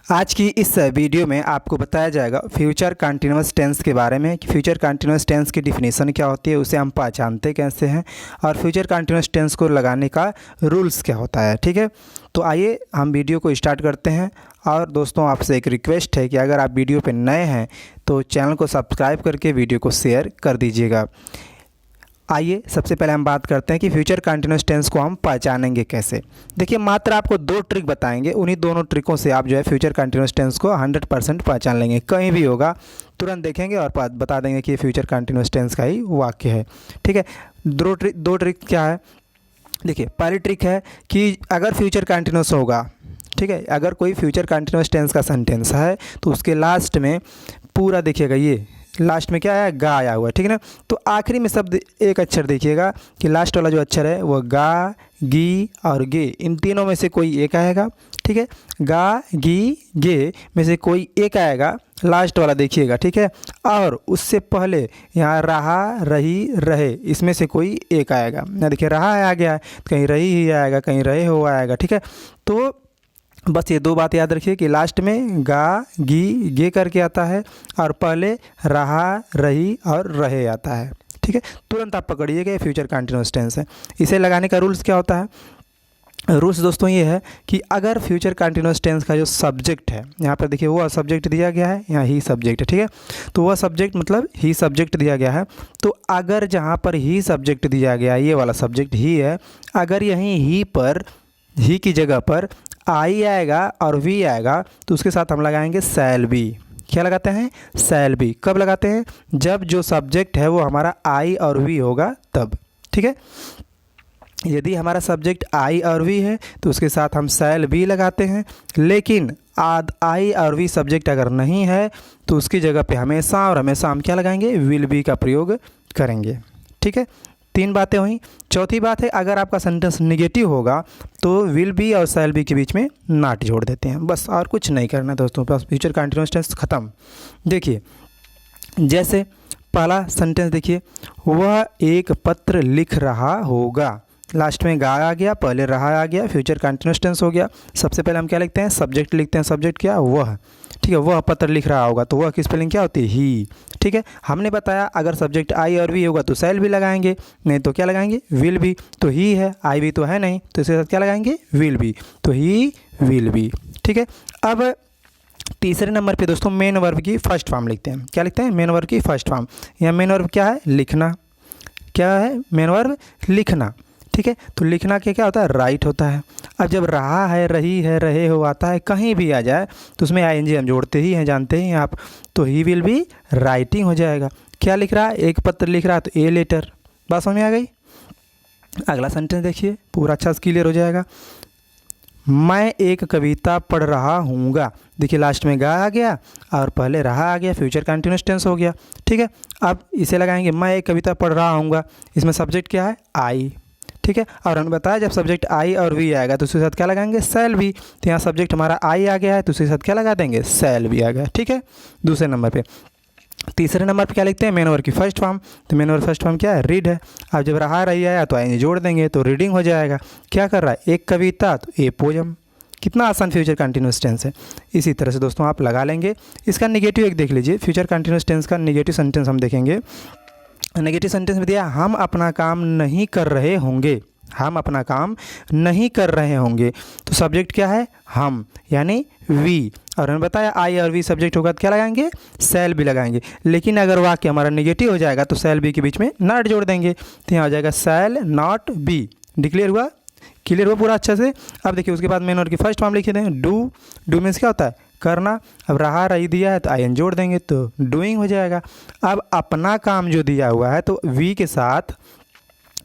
आज की इस वीडियो में आपको बताया जाएगा फ्यूचर कंटिन्यूअस टेंस के बारे में कि फ्यूचर कंटिन्यूअस टेंस की डिफिनीशन क्या होती है, उसे हम पहचानते कैसे हैं और फ्यूचर कंटिन्यूअस टेंस को लगाने का रूल्स क्या होता है। ठीक है, तो आइए हम वीडियो को स्टार्ट करते हैं। और दोस्तों, आपसे एक रिक्वेस्ट है कि अगर आप वीडियो पर नए हैं तो चैनल को सब्सक्राइब करके वीडियो को शेयर कर दीजिएगा। आइए सबसे पहले हम बात करते हैं कि फ्यूचर कंटिन्यूअस टेंस को हम पहचानेंगे कैसे। देखिए, मात्र आपको दो ट्रिक बताएंगे, उन्हीं दोनों ट्रिकों से आप जो है फ्यूचर कंटिन्यूअस टेंस को 100% पहचान लेंगे। कहीं भी होगा तुरंत देखेंगे और बता देंगे कि ये फ्यूचर कंटिन्यूअस टेंस का ही वाक्य है। ठीक है, दो ट्रिक क्या है। देखिए, पहली ट्रिक है कि अगर फ्यूचर कंटिन्यूअस होगा, ठीक है, अगर कोई फ्यूचर कंटिन्यूअस टेंस का सेंटेंस है तो उसके लास्ट में पूरा देखिएगा, ये लास्ट में क्या है, गा आया हुआ है। ठीक है ना, तो आखिरी में शब्द एक अक्षर देखिएगा कि लास्ट वाला जो अक्षर है वो गा, गी और गे, इन तीनों में से कोई एक आएगा। ठीक है, गा, गी, गे में से कोई एक आएगा, लास्ट वाला देखिएगा। ठीक है, और उससे पहले यहाँ रहा, रही, रहे, इसमें से कोई एक आएगा। यहाँ देखिए रहा आ गया है, कहीं रही ही आएगा, कहीं रहे हो आएगा। ठीक है, तो बस ये दो बात याद रखिए कि लास्ट में गा, गी, गे करके आता है और पहले रहा, रही और रहे आता है। ठीक है, तुरंत आप पकड़िएगा ये फ्यूचर कंटिन्यूअस टेंस है। इसे लगाने का रूल्स क्या होता है। रूल्स दोस्तों ये है कि अगर फ्यूचर कंटिन्यूअस टेंस का जो सब्जेक्ट है, यहाँ पर देखिए वह सब्जेक्ट दिया गया है, यहाँ ही सब्जेक्ट है। ठीक है, तो वह सब्जेक्ट मतलब ही सब्जेक्ट दिया गया है। तो अगर जहाँ पर ही सब्जेक्ट दिया गया है, ये वाला सब्जेक्ट ही है, अगर यहीं ही पर, ही की जगह पर आई आएगा और वी आएगा तो उसके साथ हम लगाएंगे शैल बी। क्या लगाते हैं, शैल बी। कब लगाते हैं, जब जो सब्जेक्ट है वो हमारा आई और वी होगा तब। ठीक है, यदि हमारा सब्जेक्ट आई और वी है तो उसके साथ हम शैल बी लगाते हैं। लेकिन आई और वी सब्जेक्ट अगर नहीं है तो उसकी जगह पे हमेशा और हमेशा हम क्या लगाएंगे, विल बी का प्रयोग करेंगे। ठीक है, तीन बातें हुई। चौथी बात है, अगर आपका सेंटेंस निगेटिव होगा तो विल बी और शैल बी के बीच में नॉट जोड़ देते हैं, बस और कुछ नहीं करना दोस्तों। बस फ्यूचर कंटिन्यूअस टेंस खत्म। देखिए, जैसे पहला सेंटेंस देखिए, वह एक पत्र लिख रहा होगा, लास्ट में गा आ गया, पहले रहा आ गया, फ्यूचर कंटिन्यूअस टेंस हो गया। सबसे पहले हम क्या लिखते हैं, सब्जेक्ट लिखते हैं। सब्जेक्ट क्या, वह। ठीक है, वह पत्र लिख रहा होगा, तो वह की स्पेलिंग क्या होती है, ही। ठीक है, हमने बताया अगर सब्जेक्ट आई और वी होगा तो शैल भी लगाएंगे, नहीं तो क्या लगाएंगे, विल भी। तो ही है, आई भी तो है नहीं, तो इसके साथ क्या लगाएंगे, विल भी, तो ही विल भी। ठीक है, अब तीसरे नंबर पे दोस्तों मेन वर्ब की फर्स्ट फॉर्म लिखते हैं। क्या लिखते हैं, मेन वर्ब की फर्स्ट फॉर्म। यहाँ मेन वर्ब क्या है, लिखना। क्या है, मेन वर्ब लिखना। ठीक है, तो लिखना के क्या होता है, राइट होता है। अब जब रहा है, रही है, रहे हो आता है, कहीं भी आ जाए तो उसमें आईएनजी हम जोड़ते ही हैं, जानते ही हैं आप, तो ही विल बी राइटिंग हो जाएगा। क्या लिख रहा है, एक पत्र लिख रहा है तो ए लेटर। बात समझ में आ गई। अगला सेंटेंस देखिए, पूरा अच्छा से क्लियर हो जाएगा। मैं एक कविता पढ़ रहा हूँगा, देखिए लास्ट में गा आ गया और पहले रहा आ गया, फ्यूचर कंटिन्यूअस टेंस हो गया। ठीक है, अब इसे लगाएंगे, मैं एक कविता पढ़ रहा हूँगा, इसमें सब्जेक्ट क्या है, आई। ठीक है, और हमने बताया जब सब्जेक्ट आई और वी आएगा तो उसके साथ क्या लगाएंगे, शैल भी। तो यहाँ सब्जेक्ट हमारा आई आ गया है तो उसके साथ क्या लगा देंगे, शैल भी आ गया। ठीक है, दूसरे नंबर पे। तीसरे नंबर पे क्या लिखते हैं, मेन वर्ब की फर्स्ट फॉर्म। तो मेन वर्ब फर्स्ट फॉर्म क्या है, रीड है। अब जब रहा रही आया तो आई जोड़ देंगे तो रीडिंग हो जाएगा। क्या कर रहा है, एक कविता तो ए पोयम। कितना आसान फ्यूचर कंटिन्यूअस टेंस है। इसी तरह से दोस्तों आप लगा लेंगे। इसका निगेटिव एक देख लीजिए, फ्यूचर कंटिन्यूअस टेंस का निगेटिव सेंटेंस हम देखेंगे। नेगेटिव सेंटेंस में दिया, हम अपना काम नहीं कर रहे होंगे। हम अपना काम नहीं कर रहे होंगे, तो सब्जेक्ट क्या है, हम, यानी वी। और हमने बताया आई और वी सब्जेक्ट होगा तो क्या लगाएंगे, शैल भी लगाएंगे। लेकिन अगर वाक्य हमारा नेगेटिव हो जाएगा तो शैल बी के बीच में नॉट जोड़ देंगे, तो यहाँ हो जाएगा शैल नॉट बी। डिक्लेयर हुआ, क्लियर हुआ पूरा अच्छा से। अब देखिए उसके बाद मेन वर्ब की फर्स्ट फॉर्म लिखे दें, डू। डू मीन्स क्या होता है, करना। अब रहा रही दिया है तो आई एन जोड़ देंगे तो डूइंग हो जाएगा। अब अपना काम जो दिया हुआ है तो वी के साथ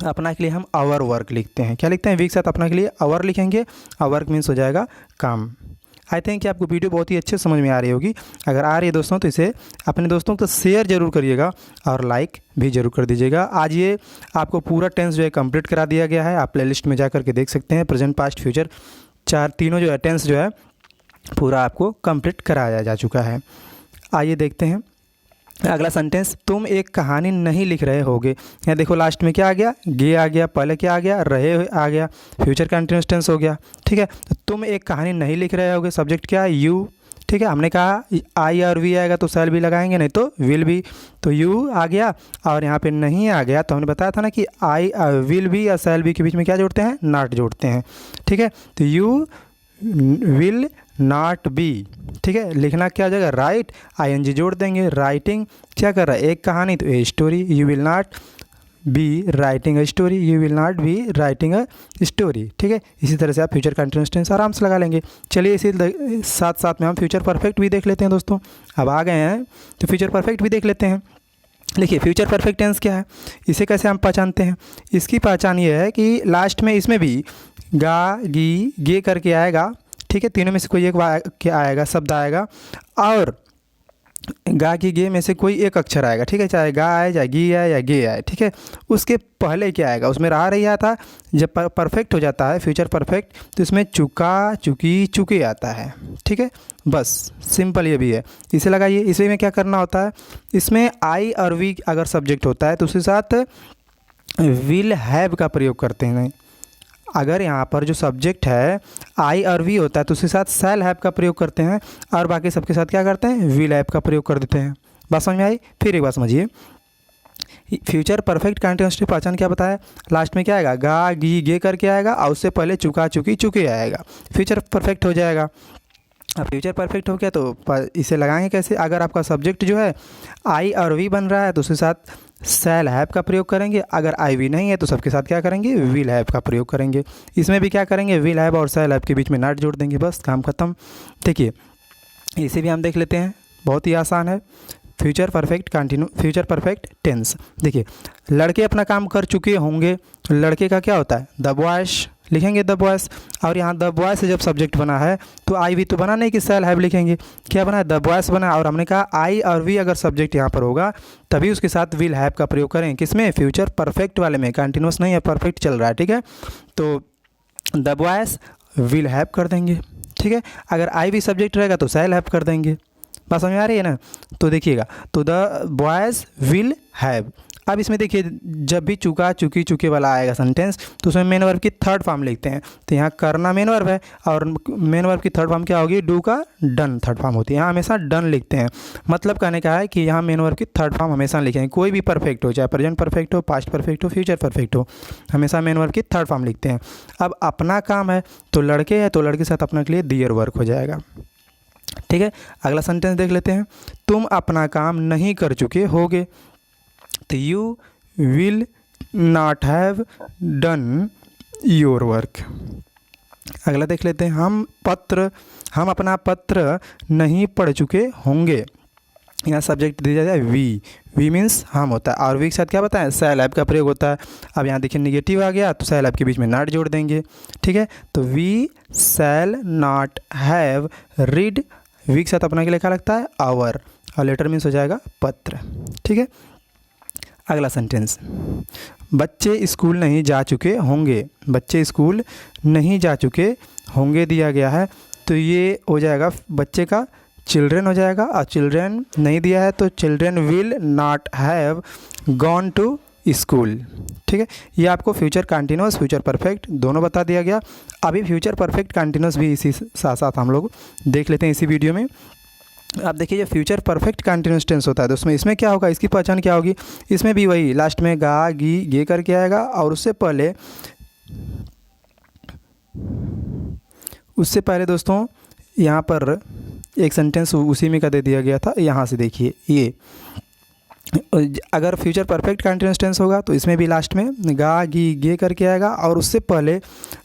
अपना के लिए हम आवर वर्क लिखते हैं। क्या लिखते हैं, वी के साथ अपना के लिए आवर लिखेंगे, और वर्क मीन्स हो जाएगा काम। आई थिंक कि आपको वीडियो बहुत ही अच्छे समझ में आ रही होगी। अगर आ रही है दोस्तों तो इसे अपने दोस्तों को शेयर जरूर करिएगा और लाइक भी जरूर कर दीजिएगा। आज ये आपको पूरा टेंस जो है कंप्लीट करा दिया गया है, आप प्लेलिस्ट में जा करके देख सकते हैं। प्रेजेंट, पास्ट, फ्यूचर तीनों जो है टेंस जो है पूरा आपको कंप्लीट कराया जा चुका है। आइए देखते हैं अगला सेंटेंस, तुम एक कहानी नहीं लिख रहे होगे। यहाँ देखो लास्ट में क्या आ गया, गे आ गया, पहले क्या आ गया, रहे आ गया, फ्यूचर कंटिन्यूअस टेंस हो गया। ठीक है, तो तुम एक कहानी नहीं लिख रहे होगे, सब्जेक्ट क्या है, यू। ठीक है, हमने कहा आई और वी आएगा तो शैल भी लगाएंगे, नहीं तो विल भी। तो यू आ गया और यहाँ पे नहीं आ गया तो हमने बताया था ना कि आई विल भी या शैल भी के बीच में क्या जोड़ते हैं, नॉट जोड़ते हैं। ठीक है, तो यू विल नॉट बी, ठीक है, लिखना क्या हो जाएगा, राइट, आईएनजी जोड़ देंगे। राइटिंग क्या कर रहा है, एक कहानी, तो a story. You will not be writing a story, you will not be writing a story. ठीक है, इसी तरह से आप फ्यूचर कंटिन्यूअस टेंस आराम से लगा लेंगे। चलिए इसी साथ साथ में हम फ्यूचर परफेक्ट भी देख लेते हैं दोस्तों। अब आ गए हैं तो फ्यूचर परफेक्ट भी देख लेते हैं। देखिए फ्यूचर परफेक्ट टेंस क्या है, इसे कैसे हम पहचानते हैं। इसकी पहचान ये है कि लास्ट में इसमें भी गा गी गे करके आएगा। ठीक है, तीनों में से कोई एक वाक्य आएगा, शब्द आएगा, और गा की गे में से कोई एक अक्षर आएगा। ठीक है, चाहे गा आए, चाहे गी आए या गे आए। ठीक है, उसके पहले क्या आएगा, उसमें रहा रही आता। जब परफेक्ट हो जाता है फ्यूचर परफेक्ट तो इसमें चुका चुकी चुके आता है। ठीक है, बस सिंपल ये भी है, इसे लगाइए। इसी में क्या करना होता है, इसमें आई और वी अगर सब्जेक्ट होता है तो उसके साथ विल हैव का प्रयोग करते हैं। अगर यहाँ पर जो सब्जेक्ट है आई और वी होता है तो उसके साथ शैल हैव का प्रयोग करते हैं, और बाकी सबके साथ क्या करते हैं, विल हैव का प्रयोग कर देते हैं। बात समझ में आई। फिर एक बात समझिए, फ्यूचर परफेक्ट कंटिन्यूअस की पहचान क्या बताया, लास्ट में क्या आएगा, गा गी गे करके आएगा, और उससे पहले चुका चुकी चुके आएगा, फ्यूचर परफेक्ट हो जाएगा। अब फ्यूचर परफेक्ट हो गया तो इसे लगाएंगे कैसे, अगर आपका सब्जेक्ट जो है आई और वी बन रहा है तो उसके साथ शैल हैव का प्रयोग करेंगे। अगर आई वी नहीं है तो सबके साथ क्या करेंगे, विल हैव का प्रयोग करेंगे। इसमें भी क्या करेंगे, विल हैव और शैल हैव के बीच में नॉट जोड़ देंगे, बस काम खत्म। देखिए इसे भी हम देख लेते हैं, बहुत ही आसान है। Future perfect tense. देखिए लड़के अपना काम कर चुके होंगे, लड़के का क्या होता है, द बॉयज लिखेंगे, द बॉयज। और यहाँ द बॉयज से जब सब्जेक्ट बना है तो आई वी तो बना नहीं कि शैल हैव लिखेंगे, क्या बना है, द बॉयज बना। और हमने कहा आई और वी अगर सब्जेक्ट यहाँ पर होगा तभी उसके साथ विल हैव का प्रयोग करें, किसमें, फ्यूचर परफेक्ट वाले में। कंटिन्यूअस नहीं है, परफेक्ट चल रहा है। ठीक है, तो द बॉयज विल हैव कर देंगे। ठीक है, अगर आई वी सब्जेक्ट रहेगा तो शैल हैव कर देंगे। बात समझ में आ रही है ना। तो देखिएगा, तो द बॉयज़ विल हैव। अब इसमें देखिए जब भी चुका चुकी चुके वाला आएगा सेंटेंस तो उसमें मेन वर्ब की थर्ड फॉर्म लिखते हैं। तो यहाँ करना मेन वर्ब है और मेन वर्ब की थर्ड फॉर्म क्या होगी, डू का डन थर्ड फॉर्म होती है। यहाँ हमेशा डन लिखते हैं, मतलब कहने का है कि यहाँ मेन वर्ब की थर्ड फॉर्म हमेशा लिखेंगे, कोई भी परफेक्ट हो, चाहे प्रेजेंट परफेक्ट हो, पास्ट परफेक्ट हो, फ्यूचर परफेक्ट हो, हमेशा मेन वर्ब की थर्ड फॉर्म लिखते हैं। अब अपना काम है तो लड़के है तो लड़के के साथ अपने के लिए दियर वर्क हो जाएगा। ठीक है, अगला सेंटेंस देख लेते हैं, तुम अपना काम नहीं कर चुके होगे, तो you will not have done your work. अगला देख लेते हैं, हम अपना पत्र नहीं पढ़ चुके होंगे। यहाँ सब्जेक्ट दिया जाए वी मीन्स हम होता है, और वी के साथ क्या बताएं, शैल हैव का प्रयोग होता है। अब यहाँ देखिए निगेटिव आ गया तो शैल हैव के बीच में नॉट जोड़ देंगे। ठीक है, तो we shall not have read, we के साथ अपना के लिए क्या लगता है, आवर, और लेटर मीन्स हो जाएगा पत्र। ठीक है, अगला सेंटेंस, बच्चे स्कूल नहीं जा चुके होंगे, बच्चे स्कूल नहीं जा चुके होंगे दिया गया है तो ये हो जाएगा बच्चे का चिल्ड्रेन हो जाएगा, और चिल्ड्रेन नहीं दिया है तो children will not have gone to school. ठीक है, ये आपको फ्यूचर कंटिन्यूअस फ्यूचर परफेक्ट दोनों बता दिया गया। अभी फ्यूचर परफेक्ट कंटिन्यूअस भी इसी साथ साथ हम लोग देख लेते हैं इसी वीडियो में। आप देखिए जो फ्यूचर परफेक्ट कंटिन्यूअस टेंस होता है तो इसमें क्या होगा, इसकी पहचान क्या होगी, इसमें भी वही लास्ट में गा गी गे करके आएगा, और उससे पहले दोस्तों यहाँ पर एक सेंटेंस उसी में का दे दिया गया था। यहाँ से देखिए, ये अगर फ्यूचर परफेक्ट कंटिन्यूअस टेंस होगा तो इसमें भी लास्ट में गा गी गे करके आएगा, और उससे पहले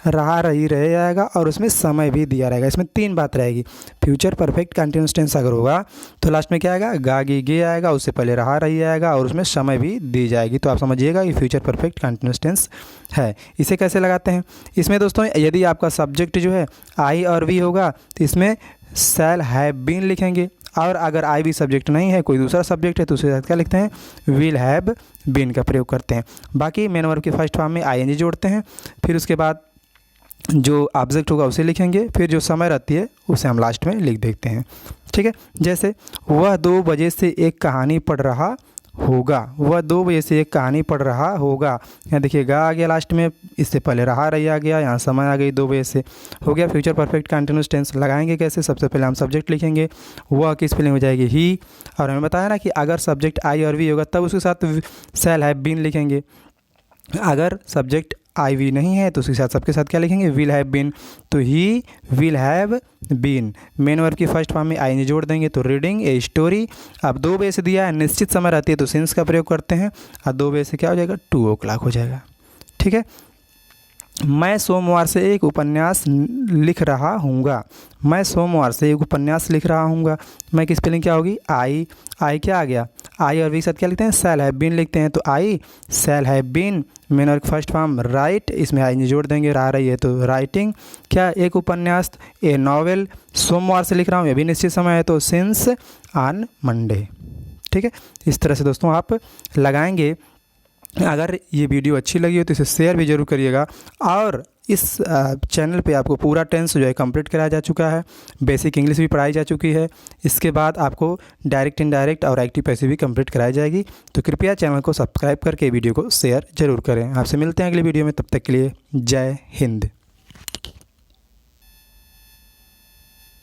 रहा रही रहे आएगा, और उसमें समय भी दिया रहेगा। इसमें तीन बात रहेगी। फ्यूचर परफेक्ट कंटिन्यूअस टेंस अगर होगा तो लास्ट में क्या आएगा, गा गी गे आएगा, उससे पहले रहा रही आएगा, और उसमें समय भी दी जाएगी। तो आप समझिएगा ये फ्यूचर परफेक्ट कंटिन्यूअस टेंस है। इसे कैसे लगाते हैं, इसमें दोस्तों यदि आपका सब्जेक्ट जो है आई और वी होगा तो इसमें शैल हैव बीन लिखेंगे, और अगर आई वी सब्जेक्ट नहीं है, कोई दूसरा सब्जेक्ट है तो उसके साथ क्या लिखते हैं, विल हैव बीन का प्रयोग करते हैं। बाकी मेन वर्ब की फर्स्ट फॉर्म में आईएनजी जोड़ते हैं, फिर उसके बाद जो ऑब्जेक्ट होगा उसे लिखेंगे, फिर जो समय रहती है उसे हम लास्ट में लिख देते हैं। ठीक है, जैसे वह 2 बजे से एक कहानी पढ़ रहा होगा। वह 2 बजे से एक कहानी पढ़ रहा होगा। यहाँ देखिए गा आ गया लास्ट में, इससे पहले रहा रही आ गया, यहाँ समय आ गई 2 बजे से, हो गया फ्यूचर परफेक्ट कंटिन्यूअस टेंस। लगाएंगे कैसे? सबसे पहले हम सब्जेक्ट लिखेंगे, वह किस स्पेलिंग हो जाएगी? ही। और हमें बताया ना कि अगर सब्जेक्ट आई और वी होगा तब उसके साथ शैल हैव बीन लिखेंगे। अगर सब्जेक्ट आई वी नहीं है तो उसके साथ सबके साथ क्या लिखेंगे? Will have been. तो he will have been. Main verb की फर्स्ट फॉर्म में आई जोड़ देंगे तो रीडिंग ए स्टोरी। अब 2 बजे से दिया है, निश्चित समय रहती है तो सिंस का प्रयोग करते हैं, और 2 बजे से क्या हो जाएगा? 2 o'clock हो जाएगा। ठीक है। मैं सोमवार से एक उपन्यास लिख रहा हूँगा। मैं सोमवार से एक उपन्यास लिख रहा हूँगा। मैं की स्पेलिंग क्या होगी? आई। क्या आ गया? आई और वी के साथ क्या लिखते हैं? शैल हैव बीन लिखते हैं, तो I shall have been. Main verb first form right, इसमें आई जोड़ देंगे, रहा रही है तो राइटिंग क्या? एक उपन्यास, ए नॉवेल। सोमवार से लिख रहा हूँ, ये भी निश्चित समय है तो सिंस ऑन मंडे। ठीक है। इस तरह से दोस्तों आप लगाएंगे। अगर ये वीडियो अच्छी लगी हो तो इसे शेयर भी ज़रूर करिएगा। और इस चैनल पे आपको पूरा टेंस जो है कंप्लीट कराया जा चुका है, बेसिक इंग्लिश भी पढ़ाई जा चुकी है। इसके बाद आपको डायरेक्ट, इनडायरेक्ट और एक्टिव पैसिव भी कंप्लीट कराई जाएगी। तो कृपया चैनल को सब्सक्राइब करके वीडियो को शेयर ज़रूर करें। आपसे मिलते हैं अगले वीडियो में, तब तक के लिए जय हिंद।